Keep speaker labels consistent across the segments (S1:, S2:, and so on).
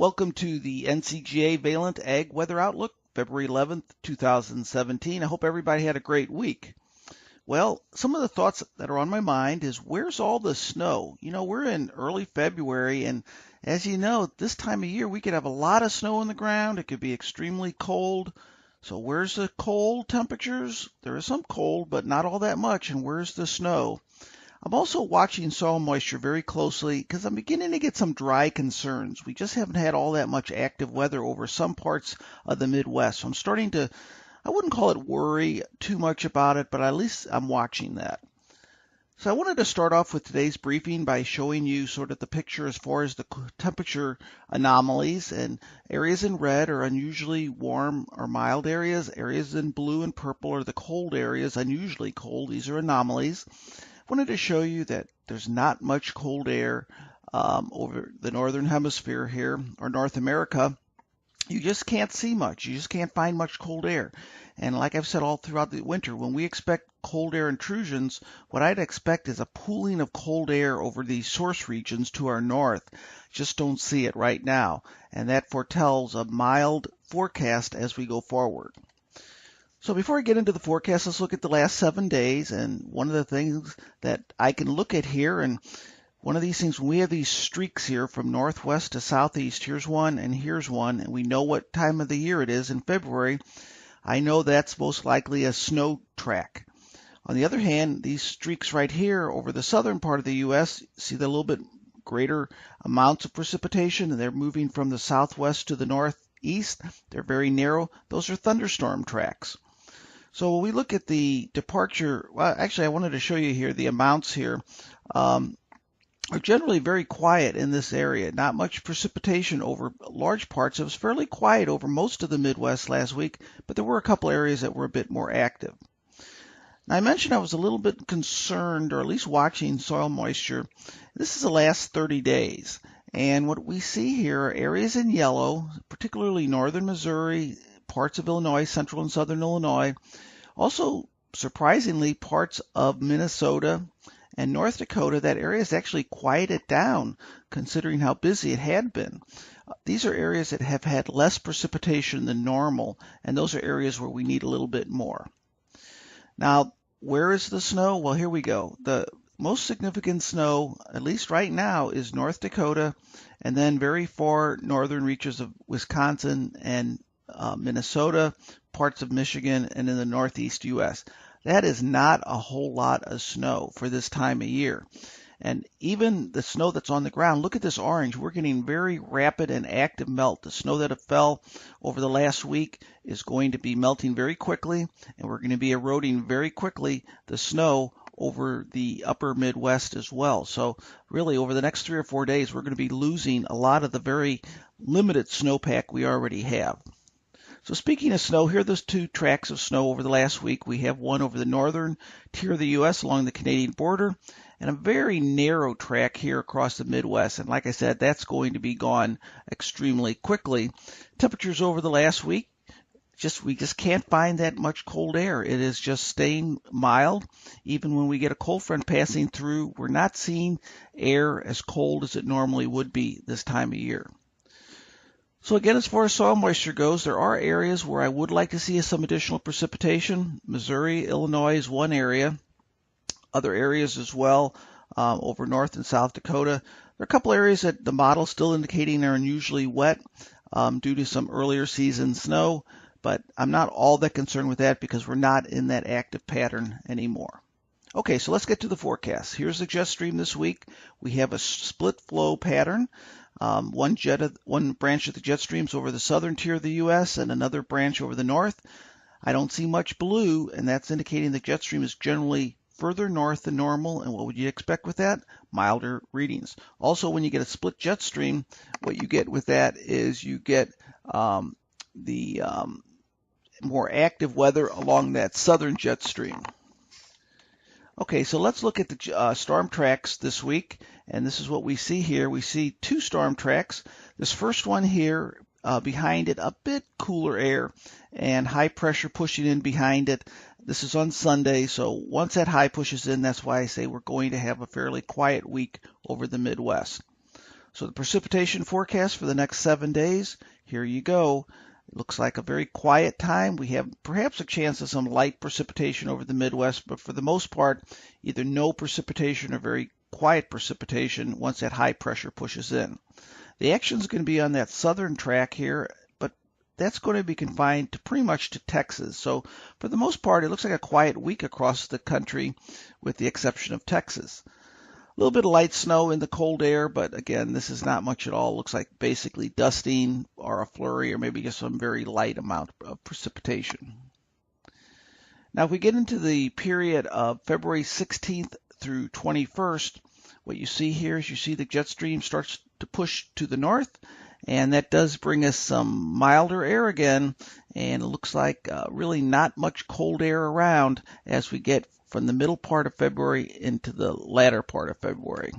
S1: Welcome to the NCGA Valent Ag Weather Outlook, February 11th, 2017. I hope everybody had a great week. Well, some of the thoughts that are on my mind is where's all the snow? We're in early February, and as you know, this time of year we could have a lot of snow on the ground. It could be extremely cold. So where's the cold temperatures? There is some cold, but not all that much. And where's the snow? I'm also watching soil moisture very closely because I'm beginning to get some dry concerns. We just haven't had all that much active weather over some parts of the Midwest. So I'm starting to, I wouldn't call it worry too much about it, but at least I'm watching that. So I wanted to start off with today's briefing by showing you sort of the picture as far as the temperature anomalies, and areas in red are unusually warm or mild areas. Areas in blue and purple are the cold areas, unusually cold. These are anomalies. I wanted to show you that there's not much cold air over the northern hemisphere here, or North America. You just can't see much. You just can't find much cold air. And like I've said all throughout the winter, when we expect cold air intrusions, what I'd expect is a pooling of cold air over these source regions to our north. Just don't see it right now. And that foretells a mild forecast as we go forward. So before I get into the forecast, let's look at the last 7 days. And one of the things that I can look at here, and one of these things, when we have these streaks here from northwest to southeast, here's one and here's one, and we know what time of the year it is in February, I know that's most likely a snow track. On the other hand, these streaks right here over the southern part of the U.S., see the little bit greater amounts of precipitation, and they're moving from the southwest to the northeast. They're very narrow. Those are thunderstorm tracks. So when we look at the departure, well, actually I wanted to show you here the amounts here. Are generally very quiet in this area. Not much precipitation over large parts. It was fairly quiet over most of the Midwest last week, but there were a couple areas that were a bit more active. Now, I mentioned I was a little bit concerned, or at least watching soil moisture. This is the last 30 days. And what we see here are areas in yellow, particularly northern Missouri, parts of Illinois, central and southern Illinois. Also, surprisingly, parts of Minnesota and North Dakota. That area has actually quieted down considering how busy it had been. These are areas that have had less precipitation than normal, and those are areas where we need a little bit more. Now, where is the snow? Well, here we go. The most significant snow, at least right now, is North Dakota, and then very far northern reaches of Wisconsin and Minnesota, parts of Michigan, and in the northeast U.S. That is not a whole lot of snow for this time of year. And even the snow that's on the ground, look at this orange. We're getting very rapid and active melt. The snow that fell over the last week is going to be melting very quickly, and we're going to be eroding very quickly the snow over the upper Midwest as well. So really over the next 3 or 4 days, we're going to be losing a lot of the very limited snowpack we already have. So speaking of snow, here are those 2 tracks of snow over the last week. We have one over the northern tier of the U.S. along the Canadian border, and a very narrow track here across the Midwest. And like I said, that's going to be gone extremely quickly. Temperatures over the last week, we just can't find that much cold air. It is just staying mild. Even when we get a cold front passing through, we're not seeing air as cold as it normally would be this time of year. So again, as far as soil moisture goes, there are areas where I would like to see some additional precipitation. Missouri, Illinois is one area. Other areas as well, over North and South Dakota. There are a couple areas that the model is still indicating are unusually wet due to some earlier season snow, but I'm not all that concerned with that because we're not in that active pattern anymore. Okay, so let's get to the forecast. Here's the jet stream this week. We have a split flow pattern. One branch of the jet streams over the southern tier of the U.S. and another branch over the north. I don't see much blue, and that's indicating the jet stream is generally further north than normal. And what would you expect with that? Milder readings. Also, when you get a split jet stream, what you get with that is you get the more active weather along that southern jet stream. Okay, so let's look at the storm tracks this week, and this is what we see here. We see 2 storm tracks. This first one here, behind it, a bit cooler air and high pressure pushing in behind it. This is on Sunday, so once that high pushes in, that's why I say we're going to have a fairly quiet week over the Midwest. So the precipitation forecast for the next 7 days, here you go. It looks like a very quiet time. We have perhaps a chance of some light precipitation over the Midwest, but for the most part, either no precipitation or very quiet precipitation once that high pressure pushes in. The action is going to be on that southern track here, but that's going to be confined to pretty much to Texas. So for the most part, it looks like a quiet week across the country with the exception of Texas. A little bit of light snow in the cold air, but again, this is not much at all. It looks like basically dusting or a flurry or maybe just some very light amount of precipitation. Now, if we get into the period of February 16th through 21st, what you see here is you see the jet stream starts to push to the north, and that does bring us some milder air again, and it looks like really not much cold air around as we get from the middle part of February into the latter part of February.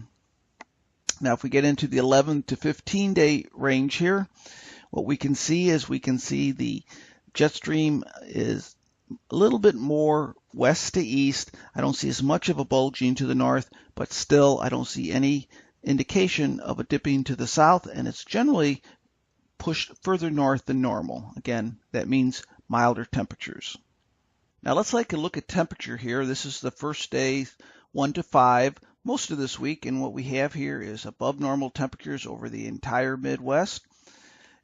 S1: Now, if we get into the 11 to 15 day range here, what we can see is the jet stream is a little bit more west to east. I don't see as much of a bulging to the north, but still I don't see any indication of a dipping to the south, and it's generally pushed further north than normal. Again, that means milder temperatures. Now let's take a look at temperature here. This is the first day, 1 to 5, most of this week, and what we have here is above normal temperatures over the entire Midwest.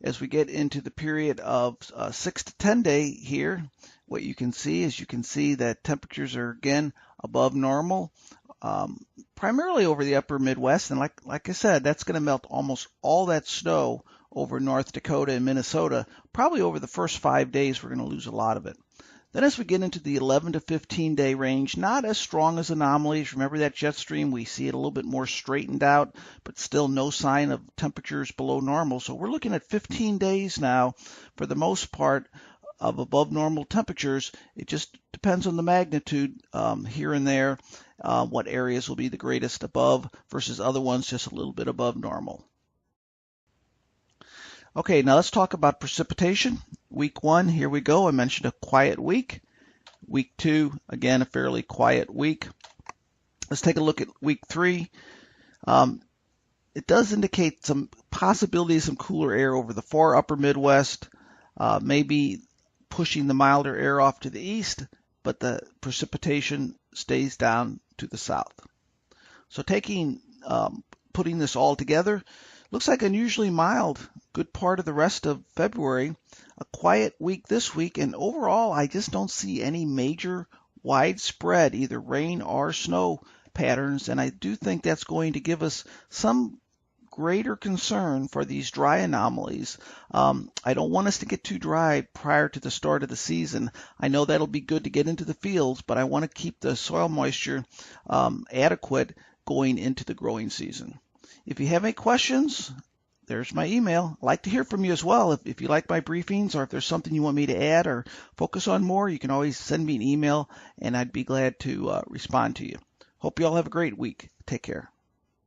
S1: As we get into the period of 6 to 10 day here, what you can see is that temperatures are again above normal, primarily over the upper Midwest, and like I said, that's going to melt almost all that snow over North Dakota and Minnesota. Probably over the first 5 days, we're going to lose a lot of it. Then as we get into the 11 to 15 day range, not as strong as anomalies. Remember that jet stream, we see it a little bit more straightened out, but still no sign of temperatures below normal. So we're looking at 15 days now for the most part of above normal temperatures. It just depends on the magnitude here and there, what areas will be the greatest above versus other ones just a little bit above normal. Okay, now let's talk about precipitation. Week 1, here we go. I mentioned a quiet week. Week 2, again, a fairly quiet week. Let's take a look at week 3. It does indicate some possibilities, some cooler air over the far upper Midwest, maybe pushing the milder air off to the east, but the precipitation stays down to the south. So putting this all together, looks like unusually mild, good part of the rest of February, a quiet week this week, and overall I just don't see any major widespread either rain or snow patterns, and I do think that's going to give us some greater concern for these dry anomalies. I don't want us to get too dry prior to the start of the season. I know that'll be good to get into the fields, but I want to keep the soil moisture adequate going into the growing season. If you have any questions, there's my email. I'd like to hear from you as well. If you like my briefings or if there's something you want me to add or focus on more, you can always send me an email and I'd be glad to respond to you. Hope you all have a great week. Take care.